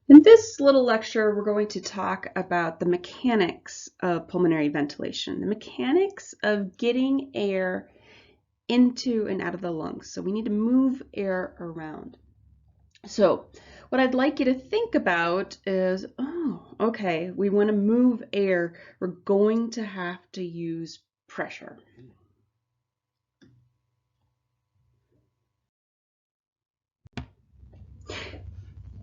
In this little lecture, we're going to talk about the mechanics of pulmonary ventilation, the mechanics of getting air into and out of the lungs. So we need to move air around. So what I'd like you to think about is, okay, we want to move air. We're going to have to use pressure.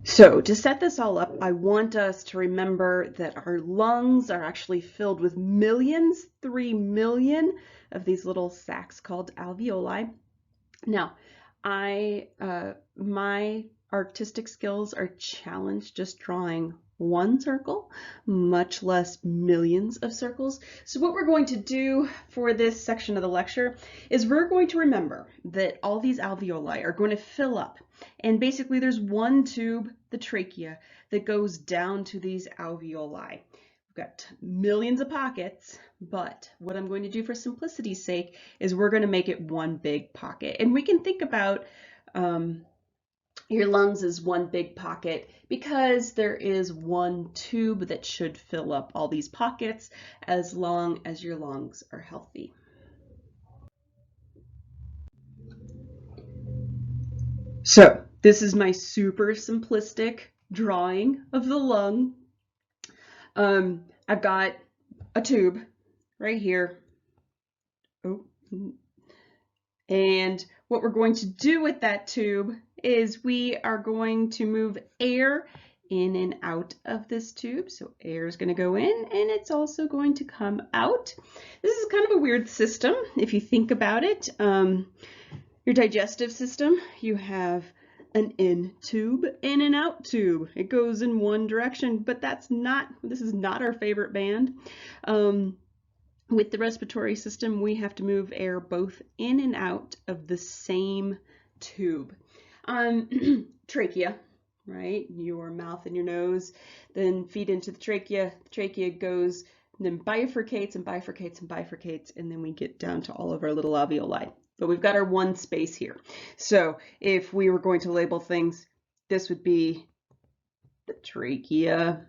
So to set this all up, I want us to remember that our lungs are actually filled with millions, 3 million of these little sacs called alveoli. Now, my artistic skills are challenged just drawing one circle, much less millions of circles. So what we're going to do for this section of the lecture is we're going to remember that all these alveoli are going to fill up. And basically there's one tube, the trachea, that goes down to these alveoli. We've got millions of pockets, but what I'm going to do for simplicity's sake is we're going to make it one big pocket. And we can think about your lungs as one big pocket because there is one tube that should fill up all these pockets as long as your lungs are healthy. So this is my super simplistic drawing of the lung. I've got a tube right here. And what we're going to do with that tube is we are going to move air in and out of this tube. So air is going to go in and it's also going to come out. This is kind of a weird system if you think about it. Your digestive system, you have an in tube, in and out tube. It goes in one direction, but this is not our favorite band. With the respiratory system, we have to move air both in and out of the same tube. Trachea, right? Your mouth and your nose then feed into the trachea. The trachea goes and then bifurcates and bifurcates and bifurcates, and then we get down to all of our little alveoli. But we've got our one space here. So if we were going to label things, this would be the trachea.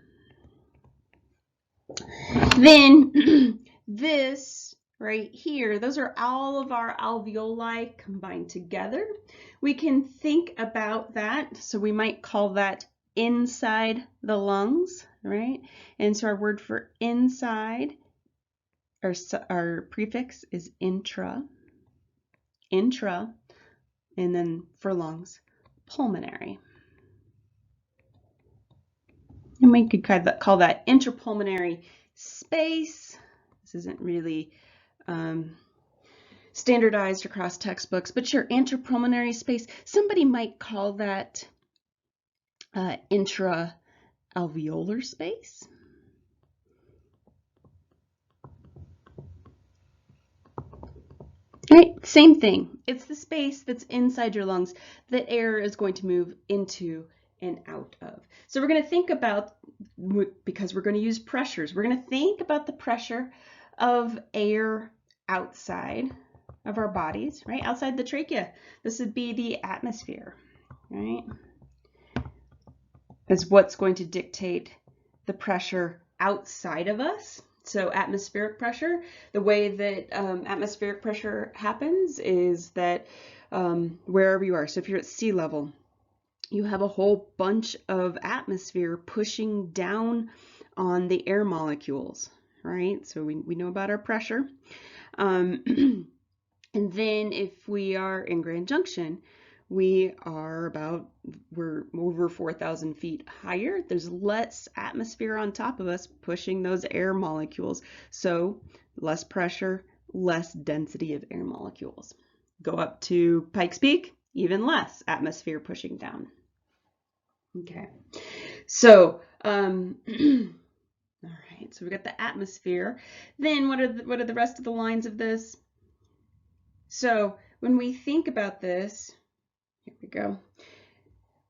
Then this right here, those are all of our alveoli combined together. We can think about that. So we might call that inside the lungs, right? And so our word for inside, our prefix is intra, and then for lungs, pulmonary. And we could call that intrapulmonary space. This isn't really standardized across textbooks, but sure, intrapulmonary space. Somebody might call that intra-alveolar space. All right, same thing. It's the space that's inside your lungs that air is going to move into and out of. So we're going to think about, because we're going to use pressures, we're going to think about the pressure of air outside of our bodies, right? Outside the trachea. This would be the atmosphere, right? Is what's going to dictate the pressure outside of us. So atmospheric pressure, the way that atmospheric pressure happens is that wherever you are, so if you're at sea level, you have a whole bunch of atmosphere pushing down on the air molecules, right? So we know about our pressure. And then if we are in Grand Junction, we're over 4,000 feet higher. There's less atmosphere on top of us pushing those air molecules. So less pressure, less density of air molecules. Go up to Pikes Peak, even less atmosphere pushing down. Okay, so all right, so we've got the atmosphere. Then what are the rest of the lines of this? So when we think about this, here we go.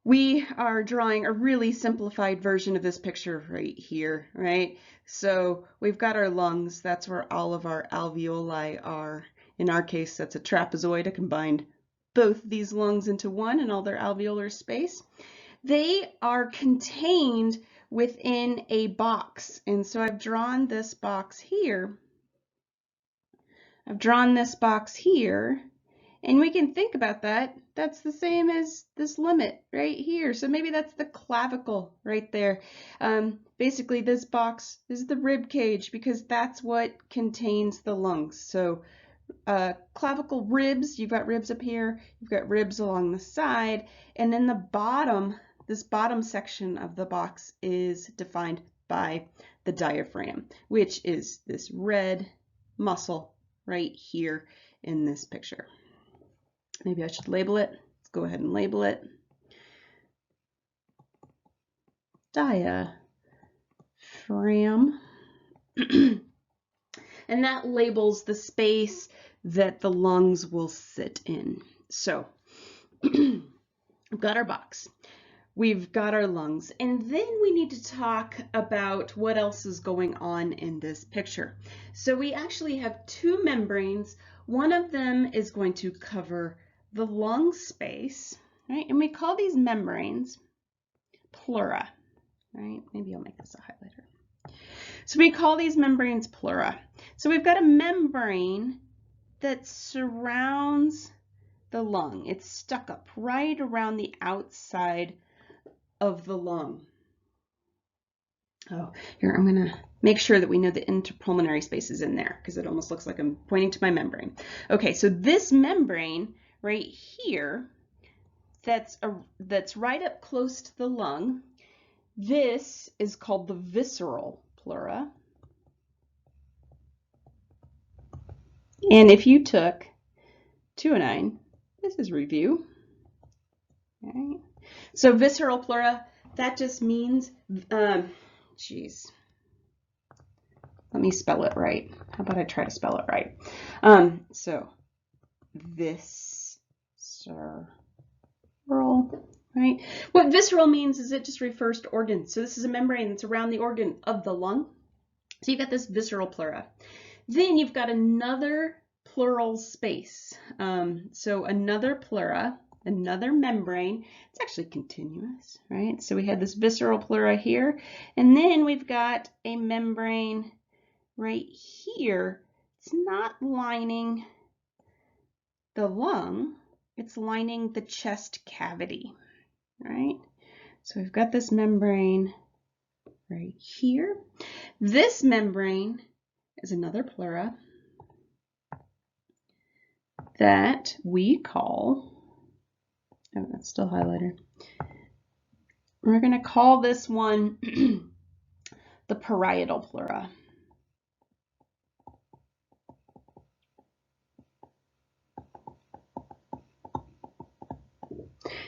We are drawing a really simplified version of this picture right here, right? So we've got our lungs. That's where all of our alveoli are. In our case, that's a trapezoid. I combined both these lungs into one and all their alveolar space. they are contained within a box. And so I've drawn this box here. And we can think about that. That's the same as this limit right here. So maybe that's the clavicle right there. Basically, this box is the rib cage because that's what contains the lungs. So clavicle ribs, you've got ribs up here, you've got ribs along the side, and then the bottom, this bottom section of the box is defined by the diaphragm, which is this red muscle right here in this picture. Maybe I should label it. Let's go ahead and label it. Diaphragm. And that labels the space that the lungs will sit in. So we've got our box. We've got our lungs, and then we need to talk about what else is going on in this picture. So we actually have two membranes. One of them is going to cover the lung space, right? And we call these membranes pleura, right? Maybe I'll make this a highlighter. So we call these membranes pleura. So we've got a membrane that surrounds the lung. It's stuck up right around the outside of the lung. Oh, here, I'm going to make sure that we know the interpulmonary space is in there because it almost looks like I'm pointing to my membrane. Okay, so this membrane right here that's right up close to the lung, this is called the visceral pleura. And if you took 209, this is review. Right. So visceral pleura, that just means, geez, let me spell it right. How about I try to spell it right? So visceral, right? What visceral means is it just refers to organs. So this is a membrane that's around the organ of the lung. So you've got this visceral pleura. Then you've got another pleural space. So another pleura, another membrane. It's actually continuous, right? So we had this visceral pleura here, and then we've got a membrane right here. It's not lining the lung, it's lining the chest cavity, right? So we've got this membrane right here. This membrane is another pleura that we call, oh, that's still highlighted. We're going to call this one the parietal pleura.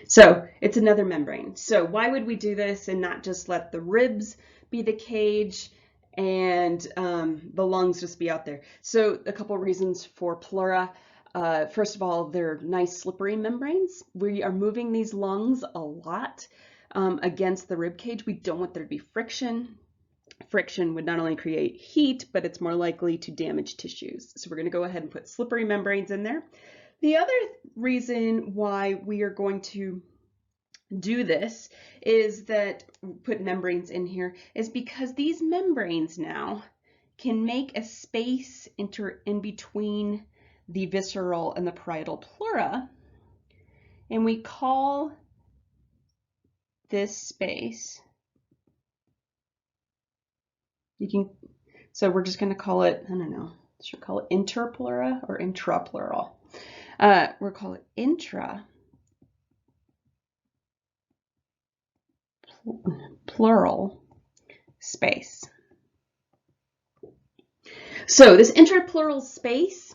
So it's another membrane. So why would we do this and not just let the ribs be the cage and the lungs just be out there? So a couple reasons for pleura. First of all, they're nice slippery membranes. We are moving these lungs a lot against the rib cage. We don't want there to be friction. Friction would not only create heat, but it's more likely to damage tissues. So we're going to go ahead and put slippery membranes in there. The other reason why we are going to do this is that put membranes in here is because these membranes now can make a space in between the visceral and the parietal pleura, and we call this space, so we're just going to call it, I don't know, should we call it interpleura or intrapleural? We'll call it intrapleural space. So this intrapleural space,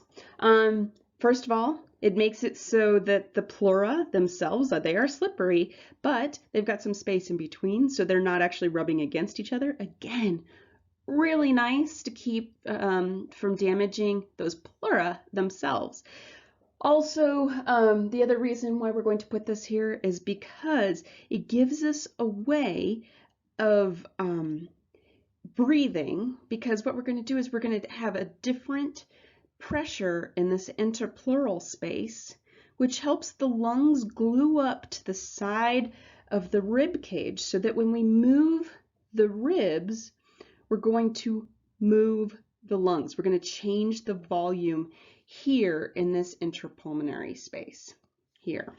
first of all, it makes it so that the pleura themselves, they are slippery, but they've got some space in between, so they're not actually rubbing against each other. Again, really nice to keep from damaging those pleura themselves. Also, the other reason why we're going to put this here is because it gives us a way of breathing, because what we're going to do is we're going to have a different pressure in this interpleural space, which helps the lungs glue up to the side of the rib cage so that when we move the ribs, we're going to move the lungs. We're going to change the volume here in this intrapulmonary space here.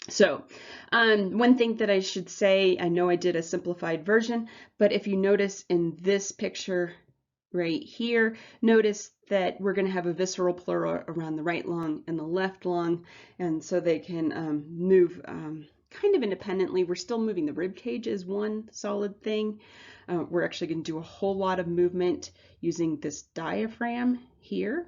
So one thing that I should say, I know I did a simplified version, but if you notice in this picture right here, notice that we're going to have a visceral pleura around the right lung and the left lung, and so they can move kind of independently. We're still moving the rib cage as one solid thing. We're actually going to do a whole lot of movement using this diaphragm here.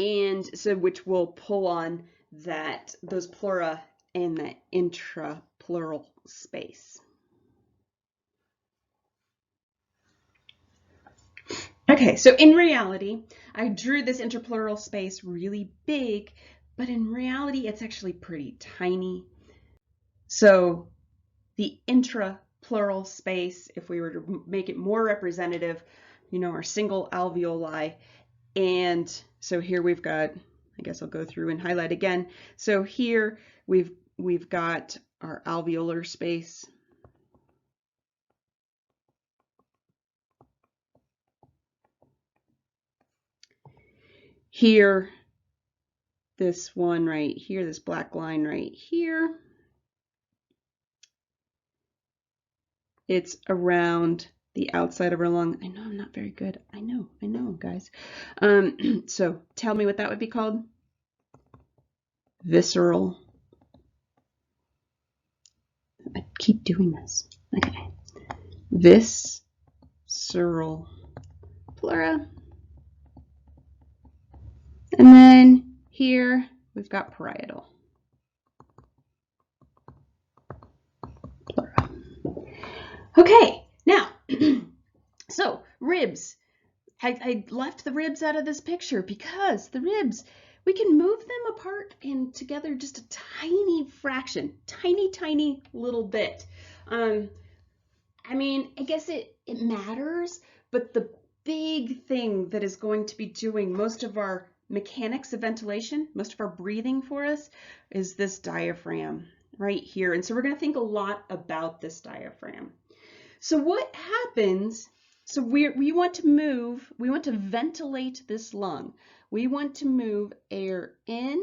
And so which will pull on those pleura in the intrapleural space. Okay, so in reality, I drew this intrapleural space really big, but in reality, it's actually pretty tiny. So the intrapleural space, if we were to make it more representative, you know, our single alveoli. And so here we've got, I guess I'll go through and highlight again. So here we've got our alveolar space. Here, this one right here, this black line right here, it's around the outside of our lung. I know I'm not very good. I know, guys. So tell me what that would be called. Visceral. I keep doing this. Okay. Visceral pleura. And then here we've got parietal pleura. Okay, now, so ribs. I left the ribs out of this picture because the ribs, we can move them apart and together just a tiny fraction, tiny little bit. I mean, I guess it matters, but the big thing that is going to be doing most of our mechanics of ventilation, most of our breathing for us, is this diaphragm right here. And so we're going to think a lot about this diaphragm. So what happens, so we want to ventilate this lung. We want to move air in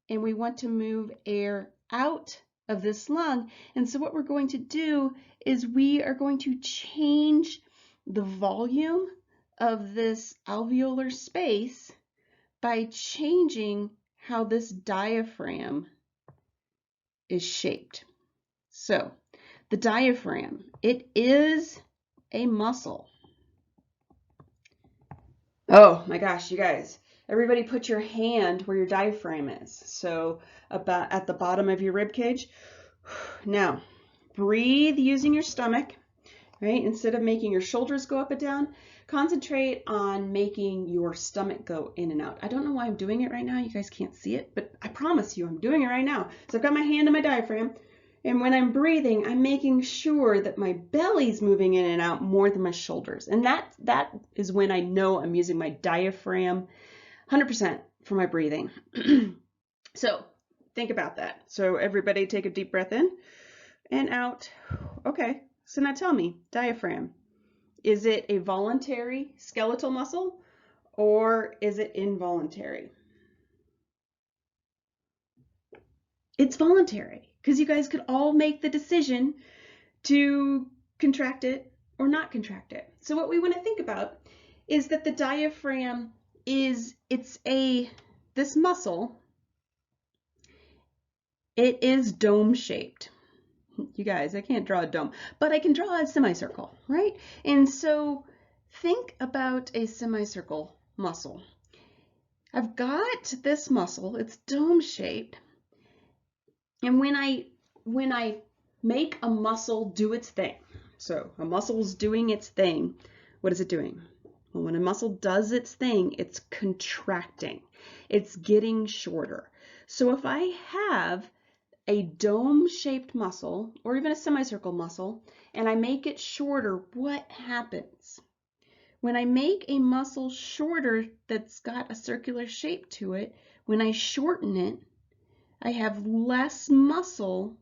and we want to move air out of this lung. And so what we're going to do is we are going to change the volume of this alveolar space by changing how this diaphragm is shaped. So the diaphragm, it is a muscle. Oh my gosh, you guys, everybody put your hand where your diaphragm is. So about at the bottom of your rib cage. Now, breathe using your stomach, right? Instead of making your shoulders go up and down, concentrate on making your stomach go in and out. I don't know why I'm doing it right now. You guys can't see it, but I promise you I'm doing it right now. So I've got my hand on my diaphragm. And when I'm breathing, I'm making sure that my belly's moving in and out more than my shoulders. And that is when I know I'm using my diaphragm 100% for my breathing. So think about that. So everybody take a deep breath in and out. Okay, so now tell me, diaphragm, is it a voluntary skeletal muscle or is it involuntary? It's voluntary. Because you guys could all make the decision to contract it or not contract it. So what we want to think about is that the diaphragm is, this muscle, it is dome shaped. You guys, I can't draw a dome, but I can draw a semicircle, right? And so think about a semicircle muscle. I've got this muscle, it's dome shaped. And when I make a muscle do its thing, so a muscle's doing its thing, what is it doing? Well, when a muscle does its thing, it's contracting. It's getting shorter. So if I have a dome-shaped muscle, or even a semicircle muscle, and I make it shorter, what happens? When I make a muscle shorter that's got a circular shape to it, when I shorten it, I have less muscle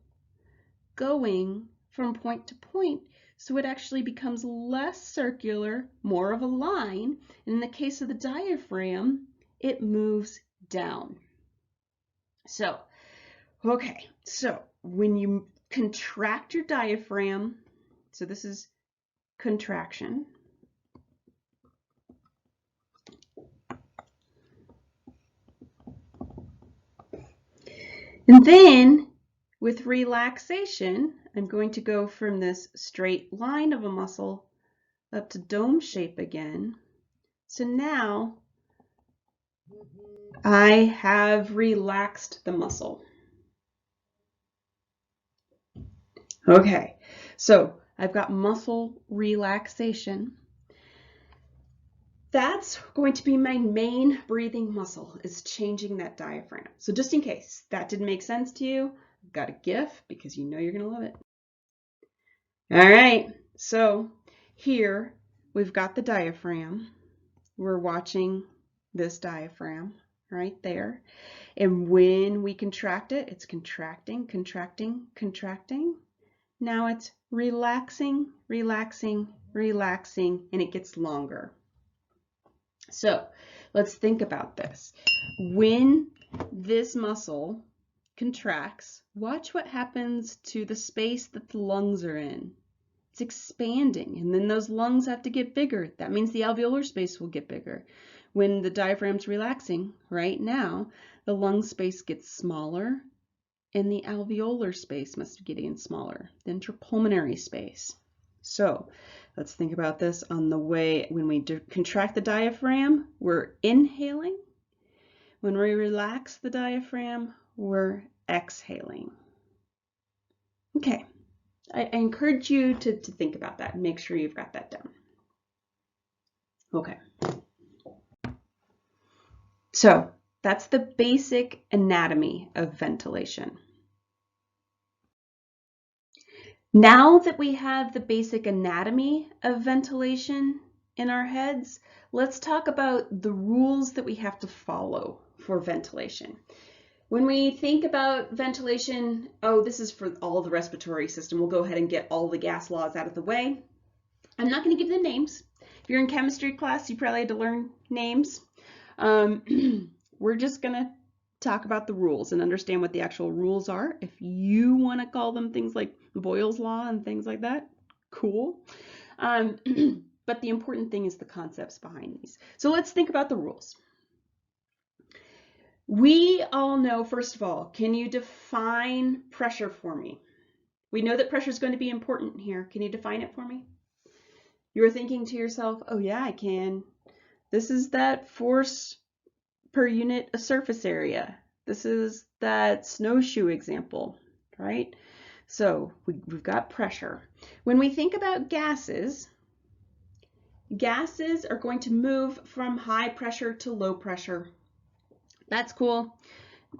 going from point to point, so it actually becomes less circular, more of a line. And in the case of the diaphragm, it moves down. So, okay, so when you contract your diaphragm, so this is contraction. And then with relaxation, I'm going to go from this straight line of a muscle up to dome shape again. So now I have relaxed the muscle. Okay, so I've got muscle relaxation. That's going to be my main breathing muscle, is changing that diaphragm. So just in case that didn't make sense to you, I've got a GIF because you know you're going to love it. All right, so here we've got the diaphragm. We're watching this diaphragm right there. And when we contract it, it's contracting, contracting, contracting. Now it's relaxing, relaxing, relaxing, and it gets longer. So let's think about this. When this muscle contracts, watch what happens to the space that the lungs are in. It's expanding, and then those lungs have to get bigger. That means the alveolar space will get bigger. When the diaphragm's relaxing, right now, the lung space gets smaller, and the alveolar space must be getting smaller, the intrapulmonary space. So let's think about this on the way when we contract the diaphragm, we're inhaling. When we relax the diaphragm, we're exhaling. Okay, I encourage you to think about that and make sure you've got that down. Okay. So that's the basic anatomy of ventilation. Now that we have the basic anatomy of ventilation in our heads, let's talk about the rules that we have to follow for ventilation. When we think about ventilation, oh, this is for all the respiratory system. We'll go ahead and get all the gas laws out of the way. I'm not going to give them names. If you're in chemistry class, you probably had to learn names. We're just going to talk about the rules and understand what the actual rules are. If you want to call them things like Boyle's Law and things like that, cool. But the important thing is the concepts behind these. So let's think about the rules. We all know, first of all, can you define pressure for me? We know that pressure is going to be important here. Can you define it for me? You were thinking to yourself, oh yeah, I can. This is that force per unit of surface area. This is that snowshoe example, right? So we've got pressure. When we think about gases, gases are going to move from high pressure to low pressure. That's cool.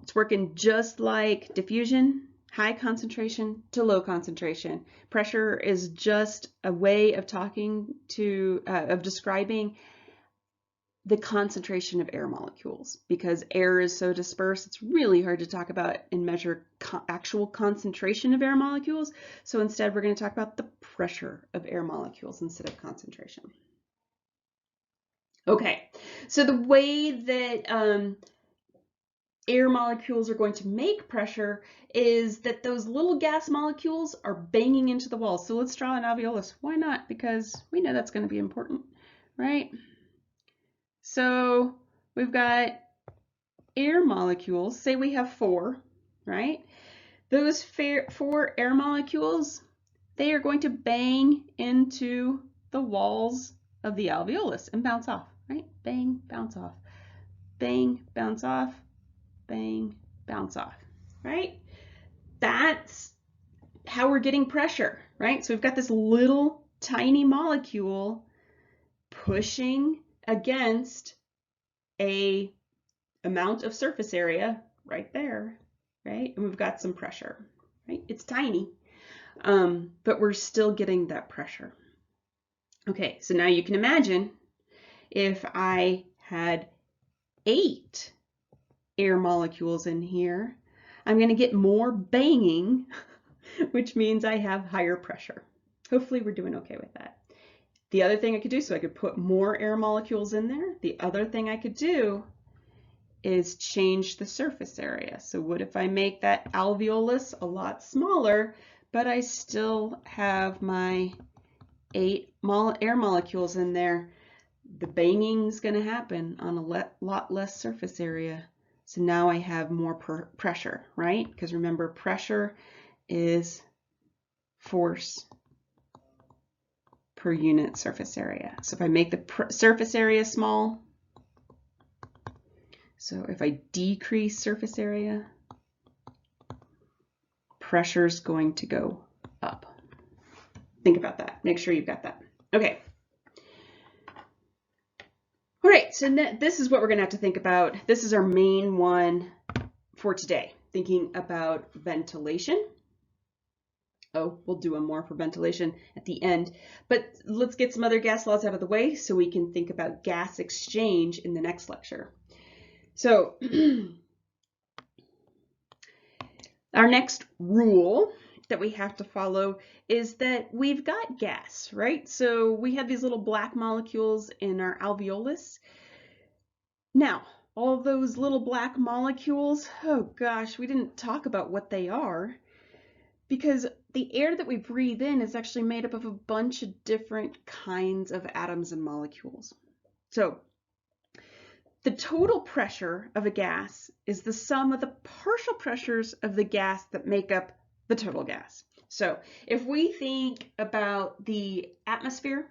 It's working just like diffusion, high concentration to low concentration. Pressure is just a way of describing the concentration of air molecules. Because air is so dispersed, it's really hard to talk about and measure actual concentration of air molecules. So instead, we're going to talk about the pressure of air molecules instead of concentration. Okay, so the way that air molecules are going to make pressure is that those little gas molecules are banging into the walls. So let's draw an alveolus. Why not? Because we know that's going to be important, right? So we've got air molecules. Say we have 4, right? Those 4 air molecules, they are going to bang into the walls of the alveolus and bounce off, right? Bang, bounce off. Bang, bounce off. Bang, bounce off, right? That's how we're getting pressure, right? So we've got this little tiny molecule pushing against a amount of surface area right there, right? And we've got some pressure, right? It's tiny, but we're still getting that pressure. Okay, so now you can imagine if I had 8 air molecules in here, I'm going to get more banging, which means I have higher pressure. Hopefully we're doing okay with that. The other thing I could do, so I could put more air molecules in there. The other thing I could do is change the surface area. So what if I make that alveolus a lot smaller, but I still have my 8 air molecules in there? The banging's going to happen on a lot less surface area. So now I have more pressure, right? Because remember, pressure is force per unit surface area. So if I make the surface area small, so if I decrease surface area, pressure's going to go up. Think about that. Make sure you've got that. Okay. All right, so this is what we're going to have to think about. This is our main one for today, thinking about ventilation. Oh, we'll do one more for ventilation at the end, but let's get some other gas laws out of the way so we can think about gas exchange in the next lecture. So our next rule that we have to follow is that we've got gas, right? So we have these little black molecules in our alveolus. Now, all those little black molecules, oh gosh, we didn't talk about what they are, because the air that we breathe in is actually made up of a bunch of different kinds of atoms and molecules. So the total pressure of a gas is the sum of the partial pressures of the gas that make up the total gas. So if we think about the atmosphere,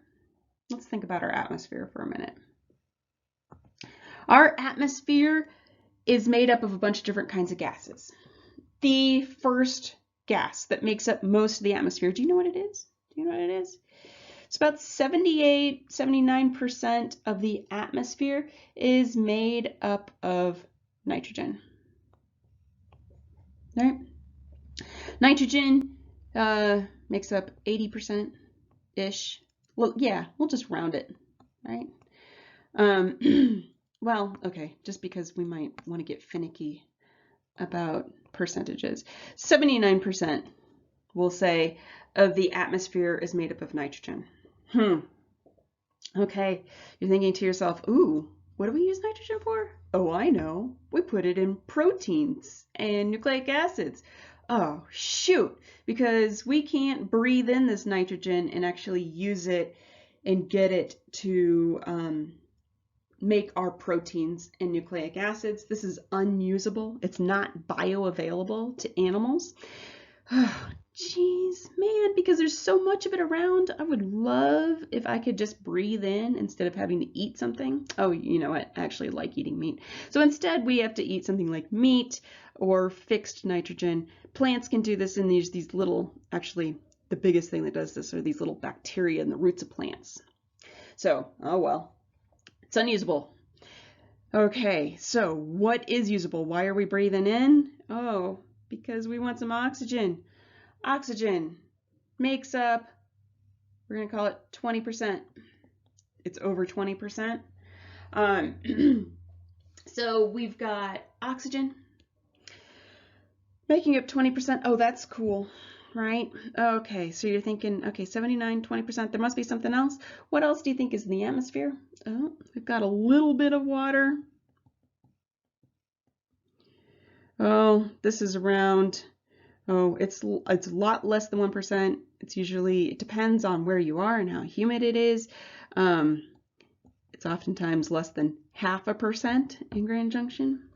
let's think about our atmosphere for a minute. Our atmosphere is made up of a bunch of different kinds of gases. The first gas that makes up most of the atmosphere, do you know what it is? Do you know what it is? It's about 78, 79% of the atmosphere is made up of nitrogen. Right? Nitrogen makes up 80%-ish. Well, yeah, we'll just round it, right? Well, okay, just because we might want to get finicky about percentages. 79%, we'll say, of the atmosphere is made up of nitrogen. Okay, you're thinking to yourself, ooh, what do we use nitrogen for? Oh, I know. We put it in proteins and nucleic acids. Oh, shoot, because we can't breathe in this nitrogen and actually use it and get it to make our proteins and nucleic acids. This is unusable. It's not bioavailable to animals. Oh, geez, man, because there's so much of it around. I would love if I could just breathe in instead of having to eat something. Oh, you know what? I actually like eating meat. So instead, we have to eat something like meat or fixed nitrogen. Plants can do this in these little, actually, the biggest thing that does this are these little bacteria in the roots of plants. So, oh well. It's unusable. Okay, so what is usable? Why are we breathing in? Oh, because we want some oxygen. Oxygen makes up, we're going to call it 20%. It's over 20%. So we've got oxygen making up 20%. Oh, that's cool, right? Okay, so you're thinking, okay, 79, 20%. There must be something else. What else do you think is in the atmosphere? Oh, we've got a little bit of water. Oh, this is around, oh, it's a lot less than 1%. It's usually, it depends on where you are and how humid it is. It's oftentimes less than 0.5% in Grand Junction.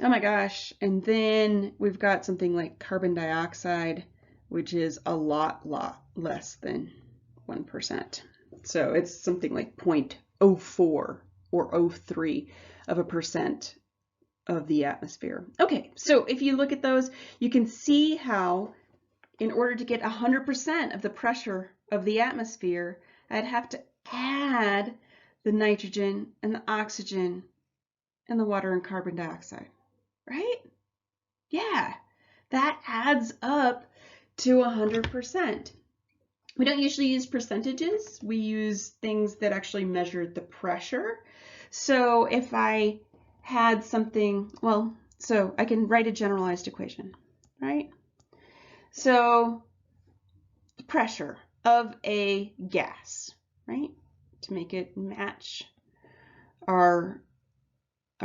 Oh my gosh. And then we've got something like carbon dioxide, which is a lot less than 1%. So it's something like 0.04 or 0.03% of the atmosphere. Okay, so if you look at those, you can see how in order to get 100% of the pressure of the atmosphere, I'd have to add the nitrogen and the oxygen and the water and carbon dioxide, right? Yeah, that adds up to 100%. We don't usually use percentages. We use things that actually measure the pressure. So if I had something, well, So I can write a generalized equation, right? So pressure of a gas, right? To make it match our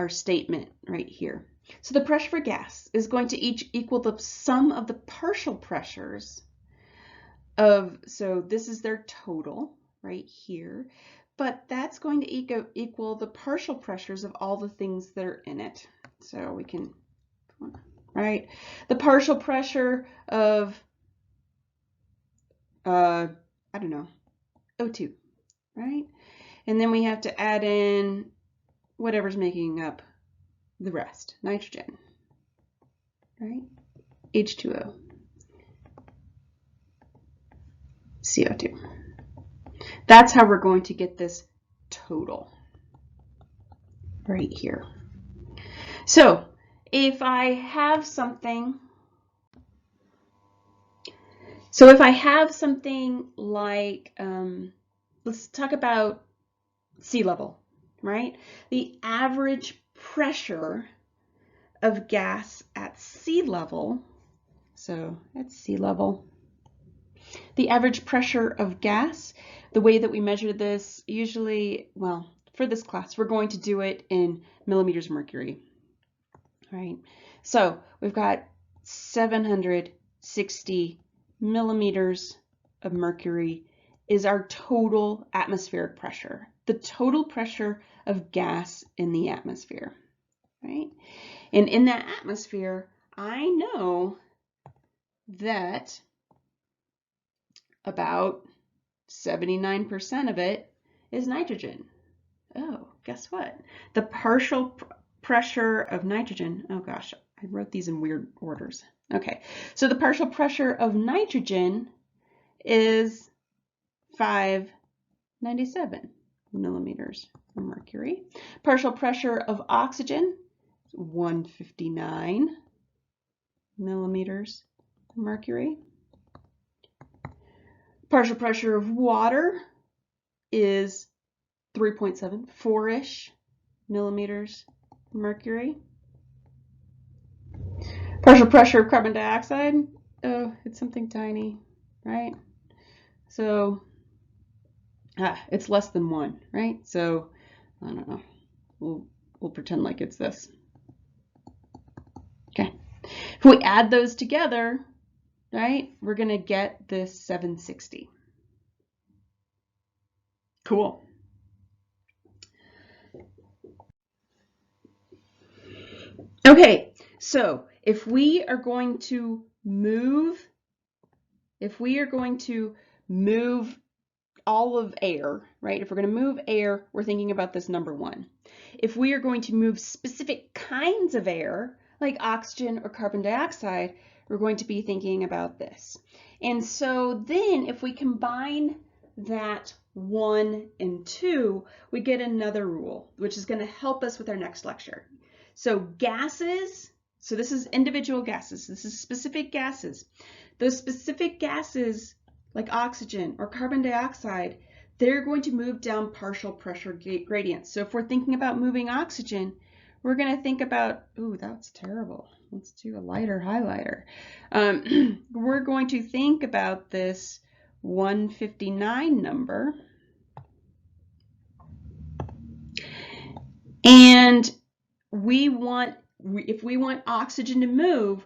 statement right here. So the pressure for gas is going to equal the sum of the partial pressures of, so this is their total right here, but that's going to equal the partial pressures of all the things that are in it. So we can, right, the partial pressure of, I don't know, O2, right? And then we have to add in whatever's making up the rest, nitrogen, right? H2O, CO2. That's how we're going to get this total right here. So if I have something, like, let's talk about sea level, right? The average pressure of gas at sea level, so at sea level, the average pressure of gas, the way that we measure this, usually, well, for this class, we're going to do it in millimeters of mercury, right? So we've got 760 millimeters of mercury is our total atmospheric pressure, the total pressure of gas in the atmosphere, right? And in that atmosphere, I know that about 79% of it is nitrogen. Oh, guess what? The partial pressure of nitrogen, oh gosh, I wrote these in weird orders. Okay, so the partial pressure of nitrogen is 597 millimeters of mercury. Partial pressure of oxygen, 159 millimeters of mercury. Partial pressure of water is 3.7, 4-ish millimeters of mercury. Partial pressure of carbon dioxide, oh, it's something tiny, right? So it's less than 1, right? So I don't know. We'll pretend like it's this. Okay. If we add those together, right, we're going to get this 760. Cool. Okay, so if we are going to move all of air, right? If we're going to move air, we're thinking about this number 1. If we are going to move specific kinds of air, like oxygen or carbon dioxide, we're going to be thinking about this. And so then if we combine that 1 and 2, we get another rule, which is going to help us with our next lecture. So gases, so this is individual gases, this is specific gases. Those specific gases, like oxygen or carbon dioxide, they're going to move down partial pressure gradients. So if we're thinking about moving oxygen, we're going to think about, ooh, that's terrible. Let's do a lighter highlighter. We're going to think about this 159 number. And if we want oxygen to move,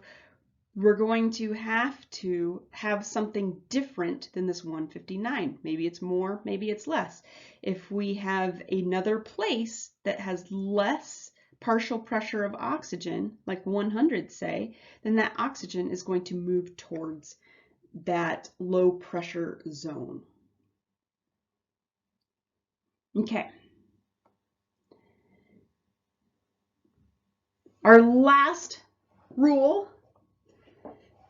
we're going to have something different than this 159. Maybe it's more, maybe it's less. If we have another place that has less partial pressure of oxygen, like 100 say, then that oxygen is going to move towards that low pressure zone. Okay. Our last rule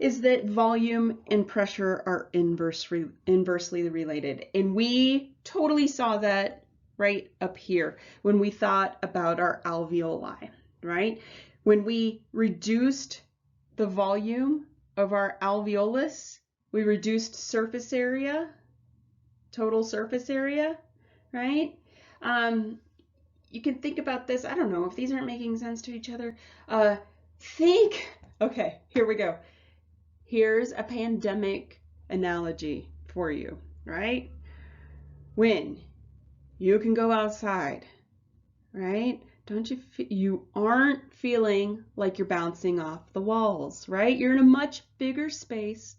is that volume and pressure are inversely related. And we totally saw that right up here when we thought about our alveoli, right? When we reduced the volume of our alveolus, we reduced surface area, total surface area, right? You can think about this, I don't know if these aren't making sense to each other. Okay, here we go. Here's a pandemic analogy for you, right? When you can go outside, right? You aren't feeling like you're bouncing off the walls, right? You're in a much bigger space.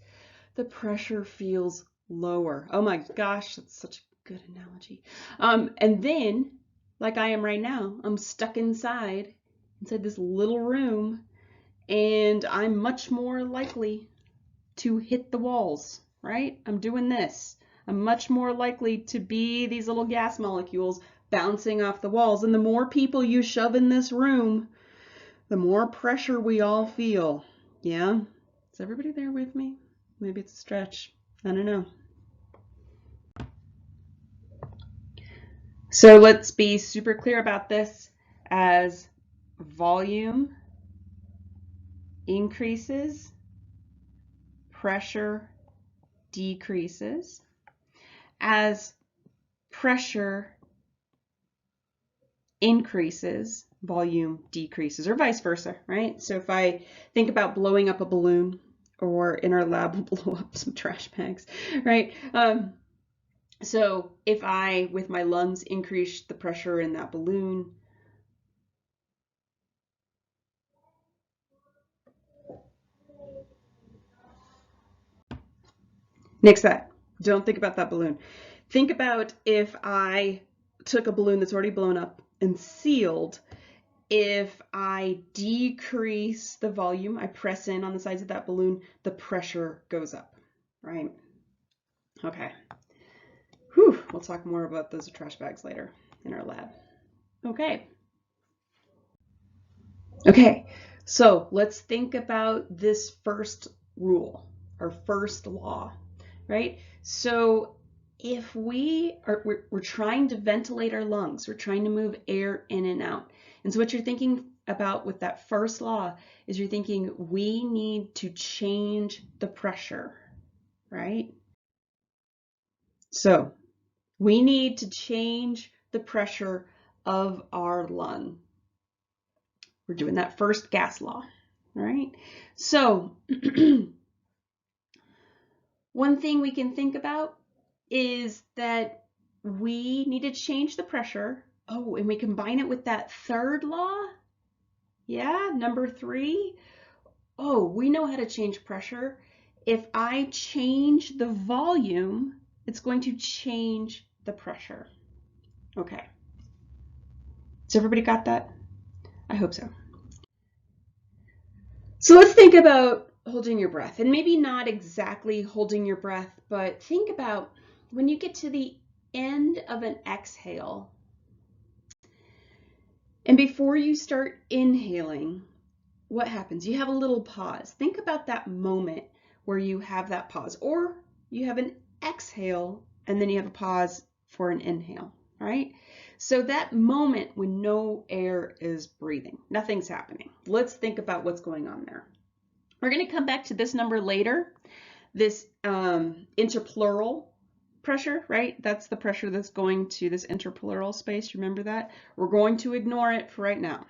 The pressure feels lower. Oh my gosh, that's such a good analogy. And then, like I am right now, I'm stuck inside this little room, and I'm much more likely to hit the walls, right? I'm doing this. I'm much more likely to be these little gas molecules bouncing off the walls. And the more people you shove in this room, the more pressure we all feel. Yeah? Is everybody there with me? Maybe it's a stretch. I don't know. So let's be super clear about this. As volume increases, pressure decreases. As pressure increases, volume decreases, or vice versa, right? So if I think about blowing up a balloon, or in our lab, we'll blow up some trash bags, right? So if I, with my lungs, increase the pressure in that balloon, nix that. Don't think about that balloon. Think about if I took a balloon that's already blown up and sealed. If I decrease the volume, I press in on the sides of that balloon, the pressure goes up, right? Okay. Whew, we'll talk more about those trash bags later in our lab. Okay. Okay, so let's think about this first rule, our first law, right? So if we're trying to ventilate our lungs, we're trying to move air in and out. And so what you're thinking about with that first law is you're thinking we need to change the pressure, right? So we need to change the pressure of our lung. We're doing that first gas law, all right? So one thing we can think about is that we need to change the pressure. Oh, and we combine it with that third law. Yeah, number 3. Oh, we know how to change pressure. If I change the volume, it's going to change the pressure. Okay. So everybody got that? I hope so. So let's think about holding your breath, and maybe not exactly holding your breath, but think about when you get to the end of an exhale, and before you start inhaling, what happens? You have a little pause. Think about that moment where you have that pause, or you have an exhale and then you have a pause for an inhale, right? So that moment when no air is breathing, nothing's happening. Let's think about what's going on there. We're going to come back to this number later, this interpleural pressure, right? That's the pressure that's going to this interpleural space. Remember that? We're going to ignore it for right now,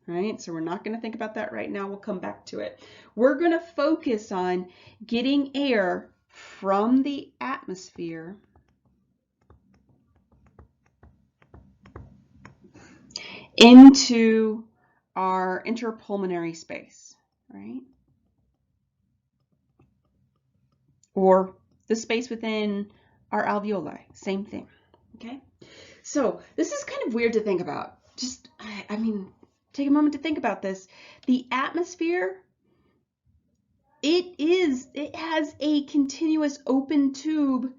right? So we're not going to think about that right now. We'll come back to it. We're going to focus on getting air from the atmosphere into our interpulmonary space, right? Or the space within our alveoli, same thing, okay? So this is kind of weird to think about. Just, I mean, take a moment to think about this. The atmosphere, it has a continuous open tube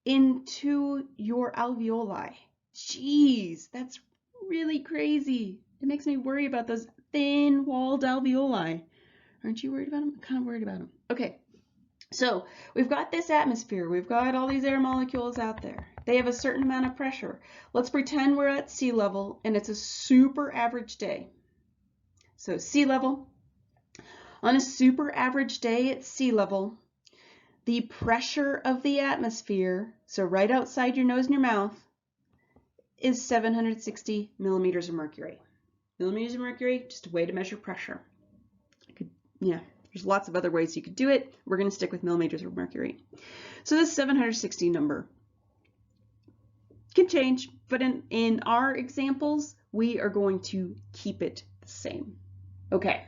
into your alveoli. Jeez, that's really crazy. It makes me worry about those thin-walled alveoli. Aren't you worried about them? I'm kind of worried about them. Okay. So we've got this atmosphere, we've got all these air molecules out there. They have a certain amount of pressure. Let's pretend we're at sea level and it's a super average day. So sea level, on a super average day at sea level, the pressure of the atmosphere, so right outside your nose and your mouth, is 760 millimeters of mercury. Millimeters of mercury, just a way to measure pressure. yeah, there's lots of other ways you could do it. We're going to stick with millimeters of mercury. So this 760 number can change, but in our examples, we are going to keep it the same. Okay,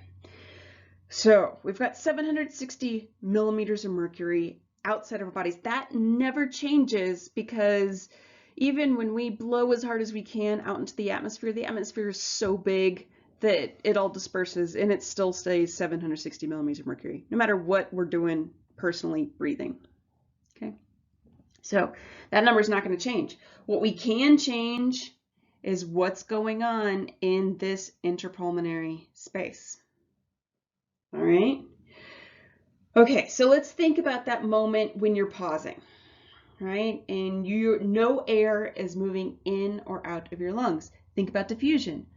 so we've got 760 millimeters of mercury outside of our bodies. That never changes because even when we blow as hard as we can out into the atmosphere is so big that it all disperses and it still stays 760 millimeters of mercury, no matter what we're doing personally breathing. Okay, so that number is not going to change. What we can change is what's going on in this intrapulmonary space. All right. Okay, so let's think about that moment when you're pausing, right? And no air is moving in or out of your lungs. Think about diffusion.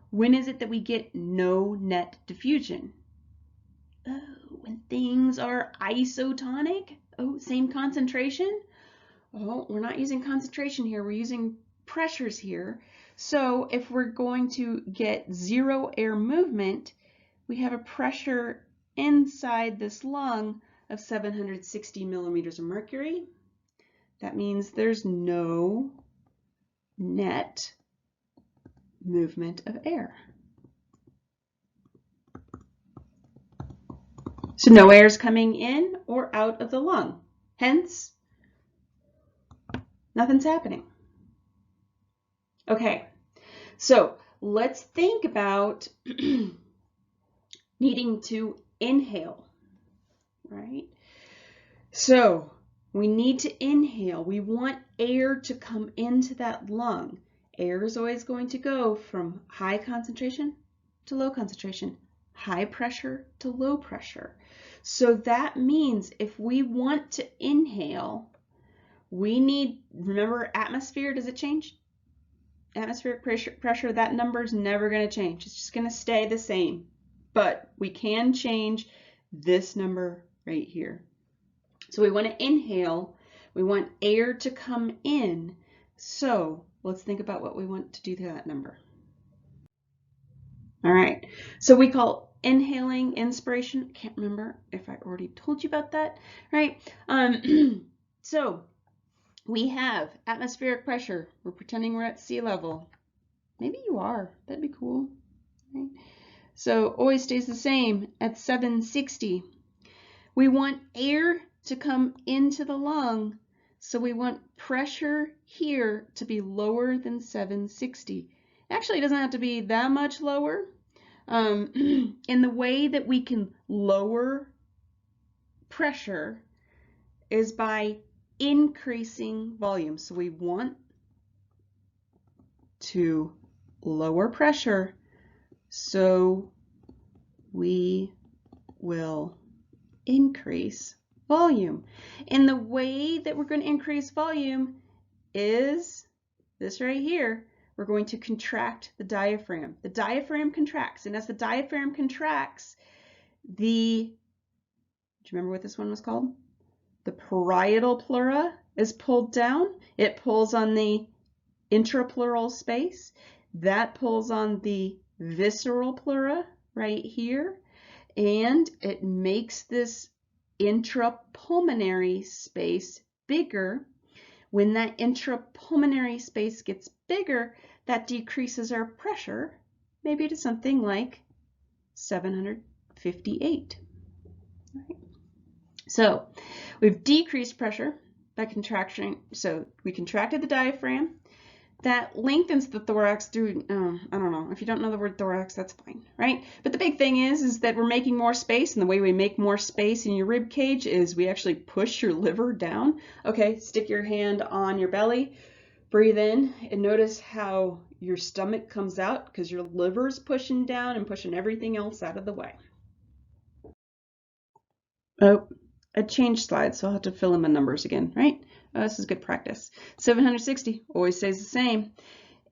When is it that we get no net diffusion? Oh, when things are isotonic. Oh, same concentration. Oh, we're not using concentration here. We're using pressures here. So if we're going to get zero air movement, we have a pressure inside this lung of 760 millimeters of mercury. That means there's no net movement of air. So no air is coming in or out of the lung. Hence, nothing's happening. Okay, so let's think about needing to inhale, right? So we need to inhale. We want air to come into that lung. Air is always going to go from high concentration to low concentration, high pressure to low pressure. So that means if we want to inhale, we need, remember atmosphere, does it change? Atmospheric pressure, that number is never going to change. It's just going to stay the same. But we can change this number right here. So we want to inhale. We want air to come in. So let's think about what we want to do to that number. All right. So we call inhaling inspiration. I can't remember if I already told you about that, right? So we have atmospheric pressure. We're pretending we're at sea level. Maybe you are. That'd be cool. Right? So always stays the same at 760. We want air to come into the lung, so we want pressure here to be lower than 760. Actually, it doesn't have to be that much lower. And the way that we can lower pressure is by increasing volume. So we want to lower pressure, so we will increase volume. And the way that we're going to increase volume is this right here. We're going to contract the diaphragm. The diaphragm contracts, and as the diaphragm contracts, do you remember what this one was called? The parietal pleura is pulled down. It pulls on the intrapleural space. That pulls on the visceral pleura right here. And it makes this intrapulmonary space bigger. When that intrapulmonary space gets bigger, that decreases our pressure, maybe to something like 758. Right. So we've decreased pressure by contraction. So we contracted the diaphragm. That lengthens the thorax through, I don't know, if you don't know the word thorax, that's fine, right? But the big thing is that we're making more space, and the way we make more space in your rib cage is we actually push your liver down. Okay, stick your hand on your belly, breathe in, and notice how your stomach comes out because your liver's pushing down and pushing everything else out of the way. Oh, I changed slides, so I'll have to fill in my numbers again, right? Oh, this is good practice. 760 always stays the same.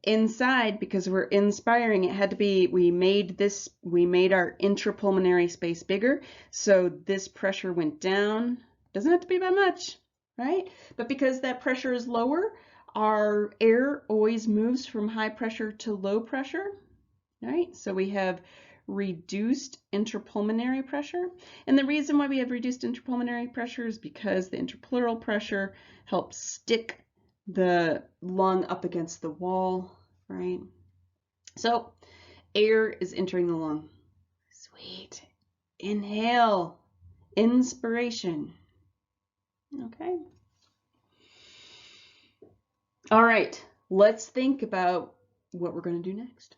Inside, because we're inspiring, it had to be, we made our intrapulmonary space bigger, so this pressure went down. Doesn't have to be by much, right? But because that pressure is lower, our air always moves from high pressure to low pressure, right? So we have reduced intrapulmonary pressure. And the reason why we have reduced intrapulmonary pressure is because the intrapleural pressure helps stick the lung up against the wall, right? So air is entering the lung. Sweet. Inhale. Inspiration. Okay. All right. Let's think about what we're going to do next.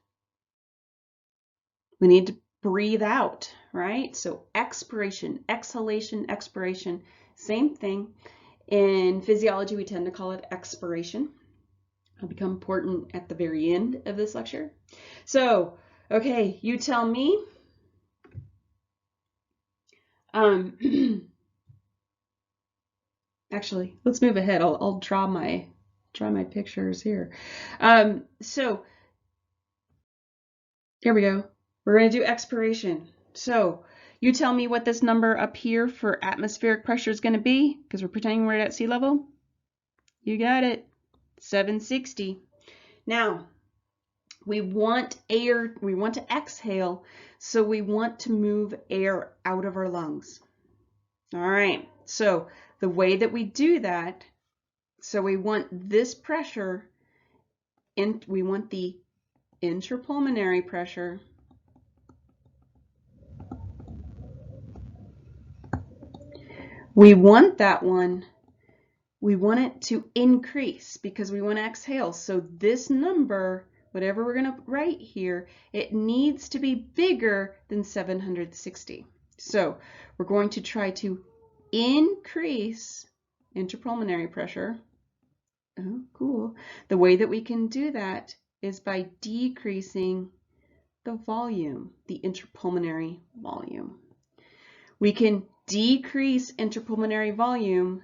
We need to breathe out, right? So expiration, exhalation, expiration, same thing. In physiology, we tend to call it expiration. It'll become important at the very end of this lecture. So, okay, you tell me. Actually, let's move ahead. I'll draw my pictures here. So here we go. We're going to do expiration. So you tell me what this number up here for atmospheric pressure is going to be, because we're pretending we're at sea level. You got it. 760. Now, we want air, we want to exhale, so we want to move air out of our lungs. All right, so the way that we do that, so we want this pressure, we want the intrapulmonary pressure we want that one, we want it to increase because we want to exhale. So this number, whatever we're going to write here, it needs to be bigger than 760. So we're going to try to increase intrapulmonary pressure. Oh, cool. The way that we can do that is by decreasing the volume, the intrapulmonary volume. We can decrease intrapulmonary volume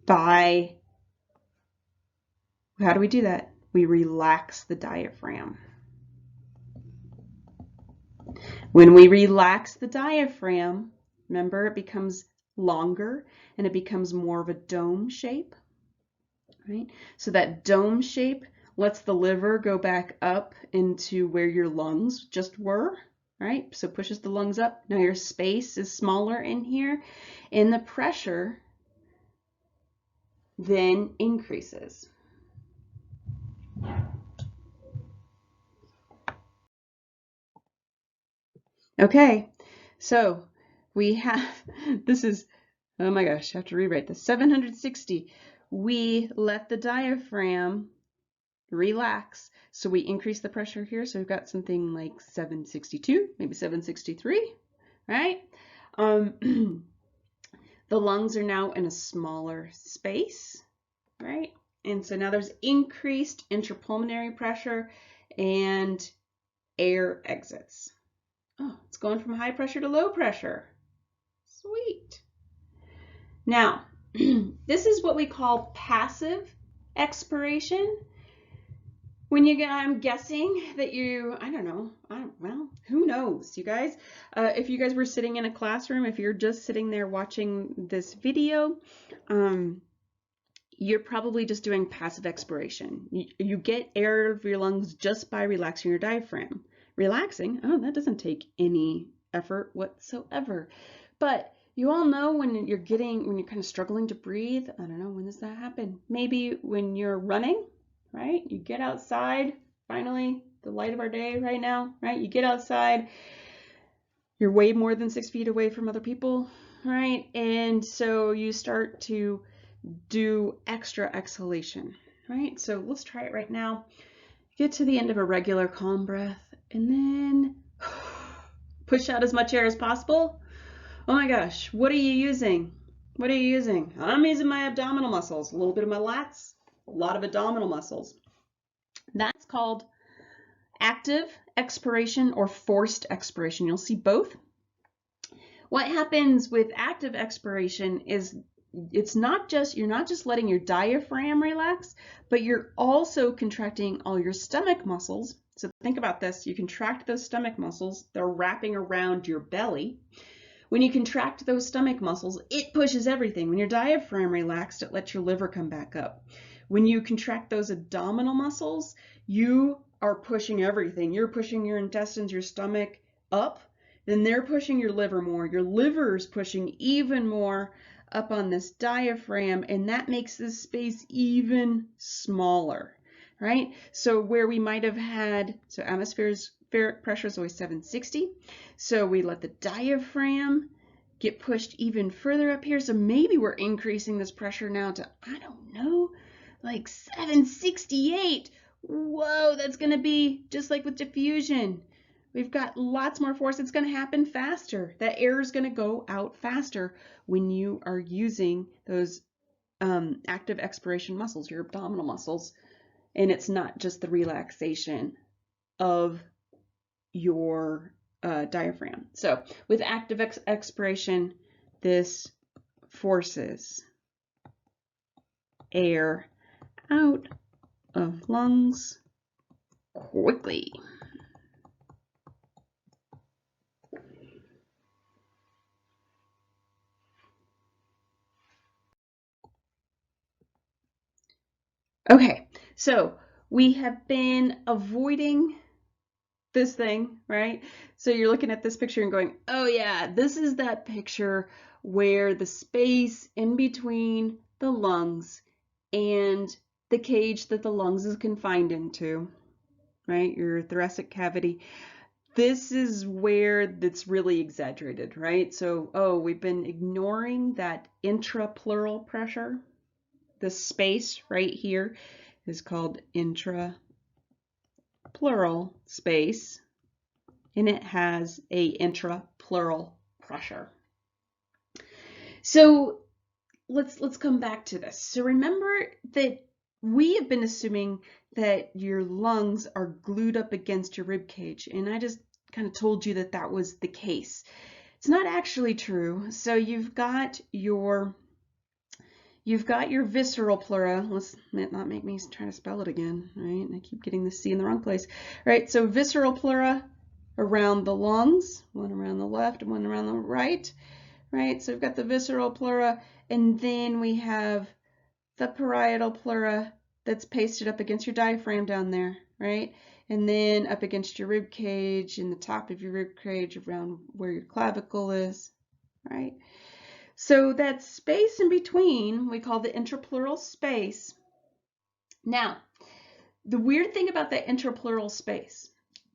by, how do we do that? We relax the diaphragm. When we relax the diaphragm, remember, it becomes longer and it becomes more of a dome shape, right? So that dome shape lets the liver go back up into where your lungs just were, right? So pushes the lungs up. Now your space is smaller in here, and the pressure then increases. Okay, so we have, this is, oh my gosh, I have to rewrite this, 760. We let the diaphragm relax, so we increase the pressure here, so we've got something like 762, maybe 763, right? The lungs are now in a smaller space, right? And so now there's increased intrapulmonary pressure and air exits. Oh, it's going from high pressure to low pressure. Sweet. Now, this is what we call passive expiration. When you get, I'm guessing that you, I don't know, well, who knows, you guys? If you guys were sitting in a classroom, if you're just sitting there watching this video, you're probably just doing passive expiration. You get air out of your lungs just by relaxing your diaphragm. Relaxing, oh, that doesn't take any effort whatsoever. But you all know when you're kind of struggling to breathe, I don't know, when does that happen? Maybe when you're running, right? You get outside, finally, the light of our day right now, right? You get outside, you're way more than 6 feet away from other people, right? And so you start to do extra exhalation, right? So let's try it right now. Get to the end of a regular calm breath and then push out as much air as possible. Oh my gosh, what are you using? What are you using? I'm using my abdominal muscles, a little bit of my lats, a lot of abdominal muscles. That's called active expiration or forced expiration. You'll see both. What happens with active expiration is you're not just letting your diaphragm relax, but you're also contracting all your stomach muscles. So think about this, you contract those stomach muscles, they're wrapping around your belly. When you contract those stomach muscles, it pushes everything. When your diaphragm relaxed, it lets your liver come back up. When you contract those abdominal muscles, you are pushing everything. You're pushing your intestines, your stomach up, then they're pushing your liver more. Your liver is pushing even more up on this diaphragm, and that makes this space even smaller, right? So where we might have had, so atmospheric pressure is always 760. So we let the diaphragm get pushed even further up here. So maybe we're increasing this pressure now to, I don't know, like 768. Whoa, that's going to be just like with diffusion. We've got lots more force. It's going to happen faster. That air is going to go out faster when you are using those active expiration muscles, your abdominal muscles. And it's not just the relaxation of your diaphragm. So with active expiration, this forces air out of lungs quickly. Okay, so we have been avoiding this thing, right? So you're looking at this picture and going, oh yeah, this is that picture where the space in between the lungs and the cage that the lungs is confined into, right? Your thoracic cavity. This is where that's really exaggerated, right? So, oh, we've been ignoring that intrapleural pressure. The space right here is called intrapleural space, and it has a intrapleural pressure. So let's come back to this. So remember that we have been assuming that your lungs are glued up against your rib cage, and I just kind of told you that that was the case. It's not actually true. So you've got your visceral pleura. Let's not make me try to spell it again, right? And I keep getting the C in the wrong place. Right, so visceral pleura around the lungs, one around the left and one around the right, right? So we've got the visceral pleura, and then we have the parietal pleura that's pasted up against your diaphragm down there, right? And then up against your rib cage, in the top of your rib cage around where your clavicle is, right? So that space in between, we call the intrapleural space. Now, the weird thing about that intrapleural space,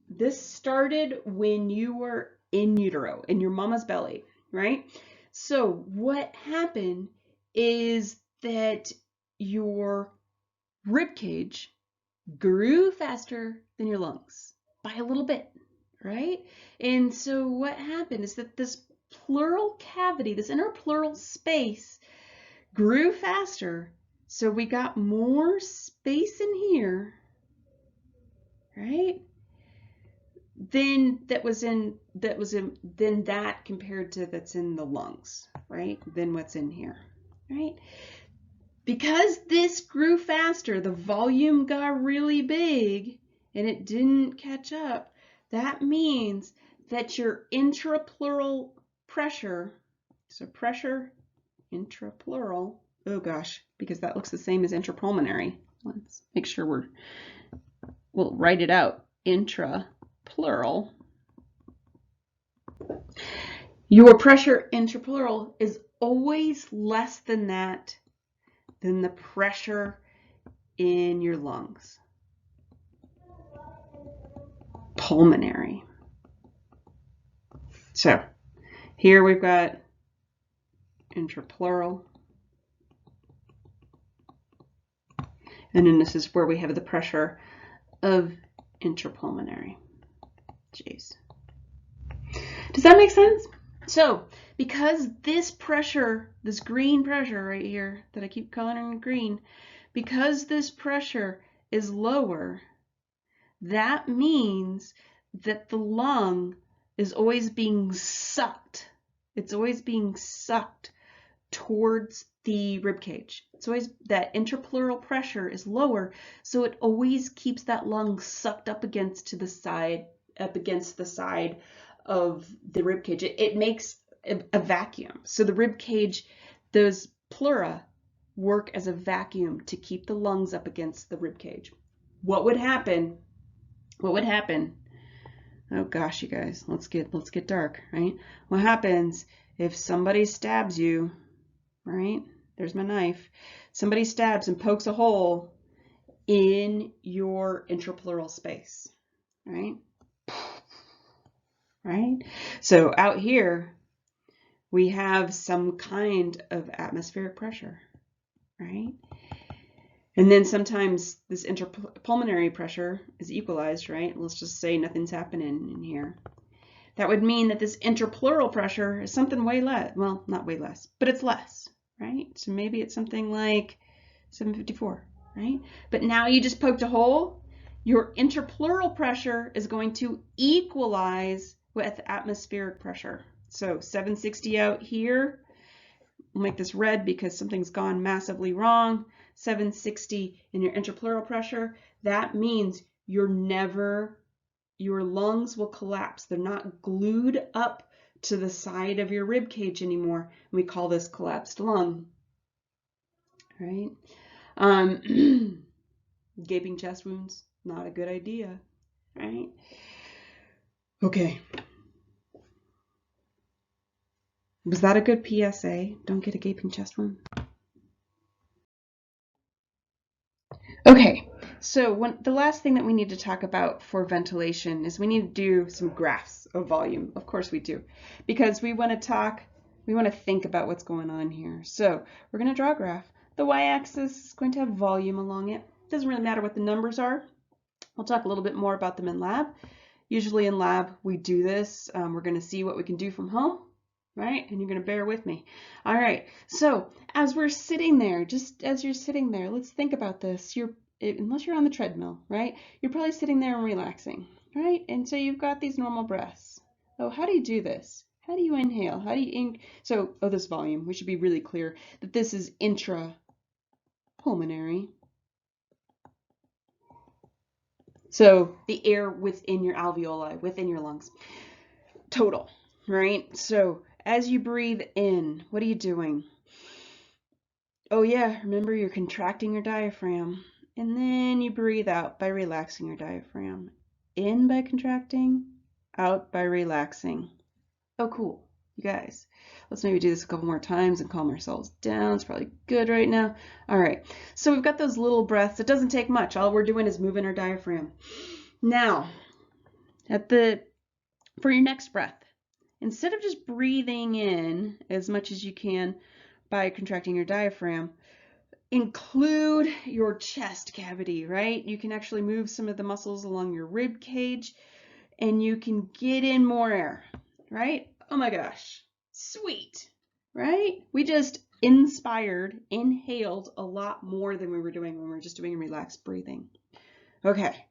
this started when you were in utero, in your mama's belly, right? So what happened is that your rib cage grew faster than your lungs by a little bit, right? And so what happened is that this pleural cavity, this interpleural space, grew faster, so we got more space in here, right? Then that compared to that's in the lungs, right? Then what's in here, right? Because this grew faster, the volume got really big and it didn't catch up. That means that your intrapleural pressure, so pressure intrapleural, oh gosh, because that looks the same as intrapulmonary. Let's make sure we'll write it out. Intrapleural. Your pressure intrapleural is always less than that, than the pressure in your lungs. Pulmonary. So here we've got intrapleural. And then this is where we have the pressure of intrapulmonary. Jeez. Does that make sense? So because this pressure, this green pressure right here that I keep coloring green, because this pressure is lower, that means that the lung is always being sucked. It's always being sucked towards the rib cage. It's always that intrapleural pressure is lower, so it always keeps that lung sucked up against the side of the rib cage. It makes a vacuum. So the rib cage, those pleura work as a vacuum to keep the lungs up against the rib cage. What would happen what would happen? Oh gosh, you guys, let's get dark, right? What happens if somebody stabs you, right? There's my knife. Somebody stabs and pokes a hole in your intrapleural space, right? Right? So out here, we have some kind of atmospheric pressure, right? And then sometimes this interpulmonary pressure is equalized, right? Let's just say nothing's happening in here. That would mean that this interpleural pressure is something way less. Well, not way less, but it's less, right? So maybe it's something like 754, right? But now you just poked a hole. Your interpleural pressure is going to equalize with atmospheric pressure. So 760 out here. We'll make this red because something's gone massively wrong. 760 in your interpleural pressure. That means your lungs will collapse. They're not glued up to the side of your rib cage anymore. We call this collapsed lung, right? Gaping chest wounds, not a good idea, right? Okay. Was that a good PSA? Don't get a gaping chest wound. Okay, so the last thing that we need to talk about for ventilation is we need to do some graphs of volume. Of course we do, because we want to think about what's going on here. So we're going to draw a graph. The y-axis is going to have volume along it. Doesn't really matter what the numbers are. We'll talk a little bit more about them in lab. Usually in lab we do this. We're going to see what we can do from home, right? And you're going to bear with me. All right, so as we're sitting there, just as you're sitting there, let's think about this. Unless you're on the treadmill, right? You're probably sitting there and relaxing, right? And so you've got these normal breaths. Oh, how do you do this? How do you inhale? How do you this volume, we should be really clear that this is intrapulmonary. So the air within your alveoli, within your lungs. Total, right? So as you breathe in, what are you doing? Oh yeah, remember you're contracting your diaphragm. And then you breathe out by relaxing your diaphragm. In by contracting, out by relaxing. Oh, cool. You guys, let's maybe do this a couple more times and calm ourselves down. It's probably good right now. All right, so we've got those little breaths. It doesn't take much. All we're doing is moving our diaphragm. Now, for your next breath, instead of just breathing in as much as you can by contracting your diaphragm, include your chest cavity, right? You can actually move some of the muscles along your rib cage and you can get in more air, right? Oh my gosh, sweet, right? We just inhaled a lot more than we were doing when we were just doing relaxed breathing. Okay,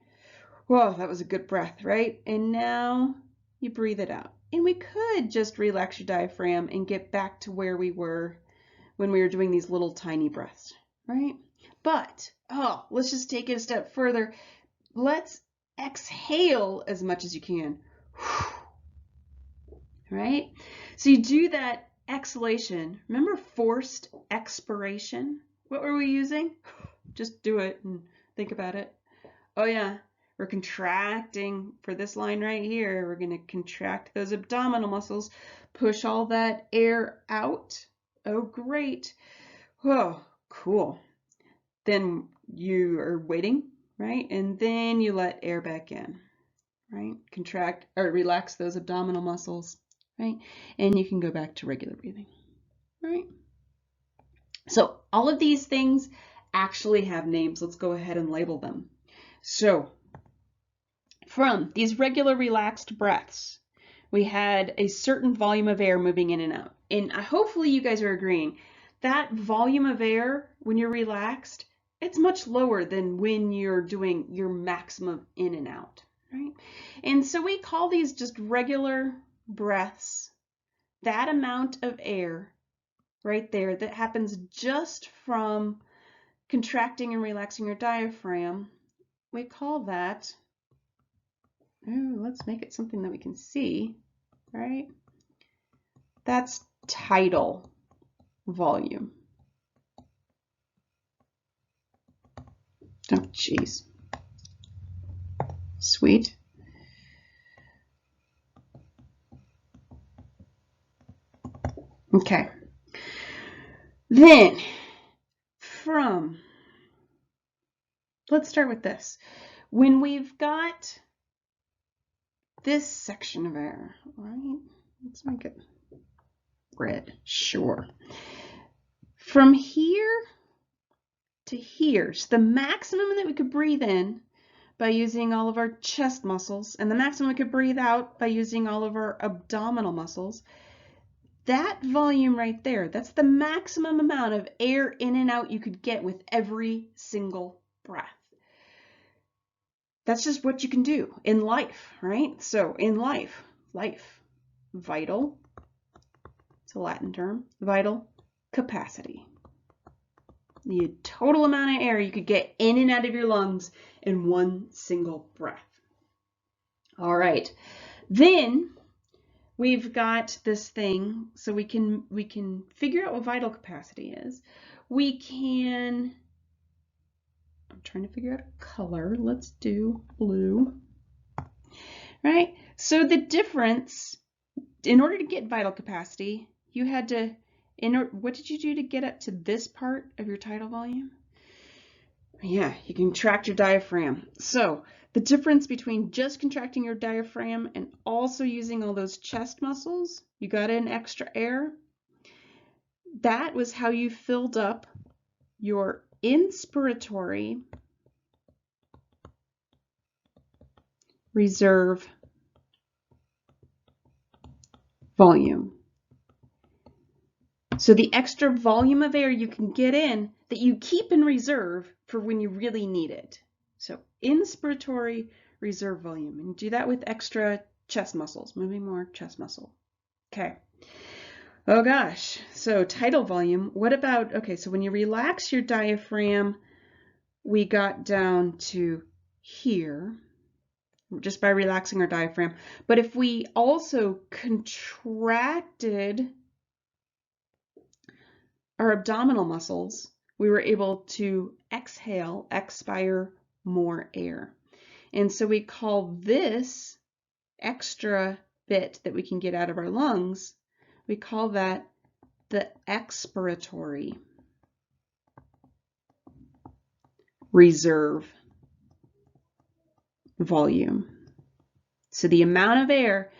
whoa, that was a good breath, right? And now you breathe it out. And we could just relax your diaphragm and get back to where we were when we were doing these little tiny breaths, right? But, let's just take it a step further. Let's exhale as much as you can, right? So you do that exhalation. Remember forced expiration? What were we using? Just do it and think about it. Oh yeah, we're contracting for this line right here. We're going to contract those abdominal muscles, push all that air out. Oh, great. Oh, cool. Then you are waiting, right? And then you let air back in, right? Contract or relax those abdominal muscles, right? And you can go back to regular breathing, right? So all of these things actually have names. Let's go ahead and label them. So from these regular relaxed breaths, we had a certain volume of air moving in and out. And hopefully you guys are agreeing that volume of air when you're relaxed, it's much lower than when you're doing your maximum in and out, right? And so we call these just regular breaths. That amount of air right there that happens just from contracting and relaxing your diaphragm, we call that, let's make it something that we can see, right? That's tidal volume. Oh, geez. Sweet. Okay. Then let's start with this. When we've got this section of air, right? Let's make it red, sure. From here to here, so the maximum that we could breathe in by using all of our chest muscles, and the maximum we could breathe out by using all of our abdominal muscles, that volume right there, that's the maximum amount of air in and out you could get with every single breath. That's just what you can do in life, right? So in life, vital, it's a Latin term, vital capacity. The total amount of air you could get in and out of your lungs in one single breath. All right, then we've got this thing, so we can figure out what vital capacity is. We can, I'm trying to figure out a color. Let's do blue. Right? So the difference, in order to get vital capacity, you had to, what did you do to get up to this part of your tidal volume? Yeah, you contract your diaphragm. So the difference between just contracting your diaphragm and also using all those chest muscles, you got in extra air, that was how you filled up your inspiratory reserve volume. So the extra volume of air you can get in that you keep in reserve for when you really need it. So inspiratory reserve volume, and do that with extra chest muscles, moving more chest muscle. Okay. Oh gosh, so tidal volume, what about, okay, so when you relax your diaphragm, we got down to here, just by relaxing our diaphragm. But if we also contracted our abdominal muscles, we were able to exhale, expire more air. And so we call this extra bit that we can get out of our lungs, we call that the expiratory reserve volume. So the amount of air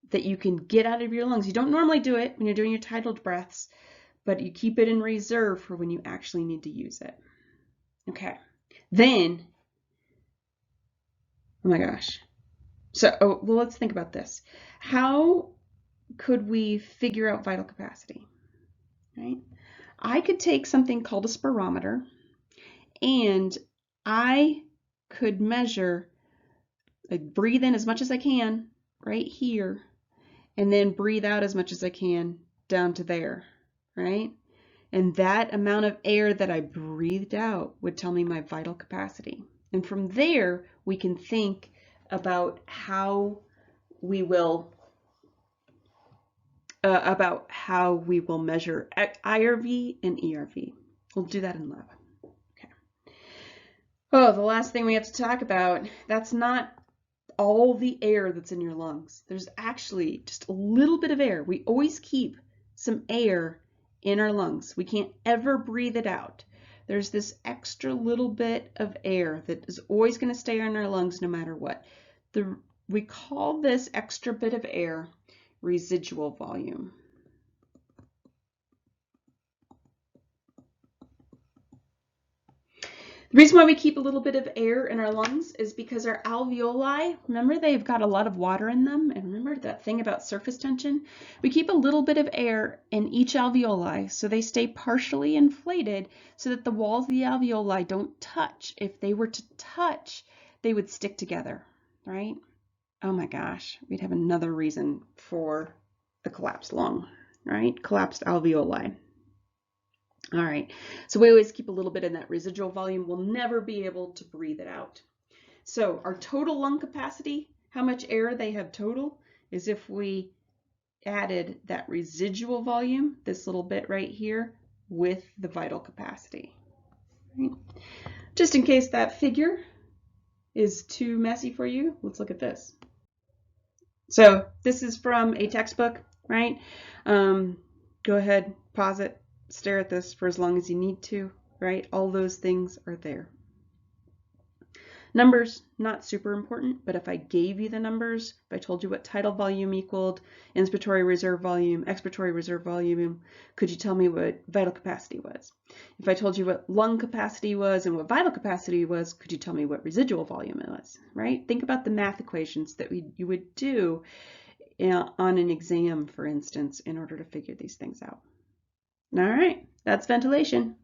that you can get out of your lungs, you don't normally do it when you're doing your tidal breaths, but you keep it in reserve for when you actually need to use it. Okay, then, oh my gosh. So, well, let's think about this. How could we figure out vital capacity, right? I could take something called a spirometer, and I could measure, like, breathe in as much as I can right here, and then breathe out as much as I can down to there, right? And that amount of air that I breathed out would tell me my vital capacity. And from there, we can think about how we will measure IRV and ERV. We'll do that in lab. Okay. Oh, the last thing we have to talk about, that's not all the air that's in your lungs. There's actually just a little bit of air. We always keep some air in our lungs. We can't ever breathe it out. There's this extra little bit of air that is always going to stay in our lungs no matter what. We call this extra bit of air residual volume. The reason why we keep a little bit of air in our lungs is because our alveoli, remember, they've got a lot of water in them, and remember that thing about surface tension? We keep a little bit of air in each alveoli so they stay partially inflated so that the walls of the alveoli don't touch. If they were to touch, they would stick together, right? Oh my gosh, we'd have another reason for the collapsed lung, right? Collapsed alveoli. All right, so we always keep a little bit in that residual volume. We'll never be able to breathe it out. So our total lung capacity, how much air they have total, is if we added that residual volume, this little bit right here, with the vital capacity. Right? Just in case that figure is too messy for you, let's look at this. So this is from a textbook, right? Go ahead, pause it, stare at this for as long as you need to, right? All those things are there. Numbers, not super important, but if I gave you the numbers, if I told you what tidal volume equaled, inspiratory reserve volume, expiratory reserve volume, could you tell me what vital capacity was? If I told you what lung capacity was and what vital capacity was, could you tell me what residual volume it was, right? Think about the math equations that you would do on an exam, for instance, in order to figure these things out. All right, that's ventilation.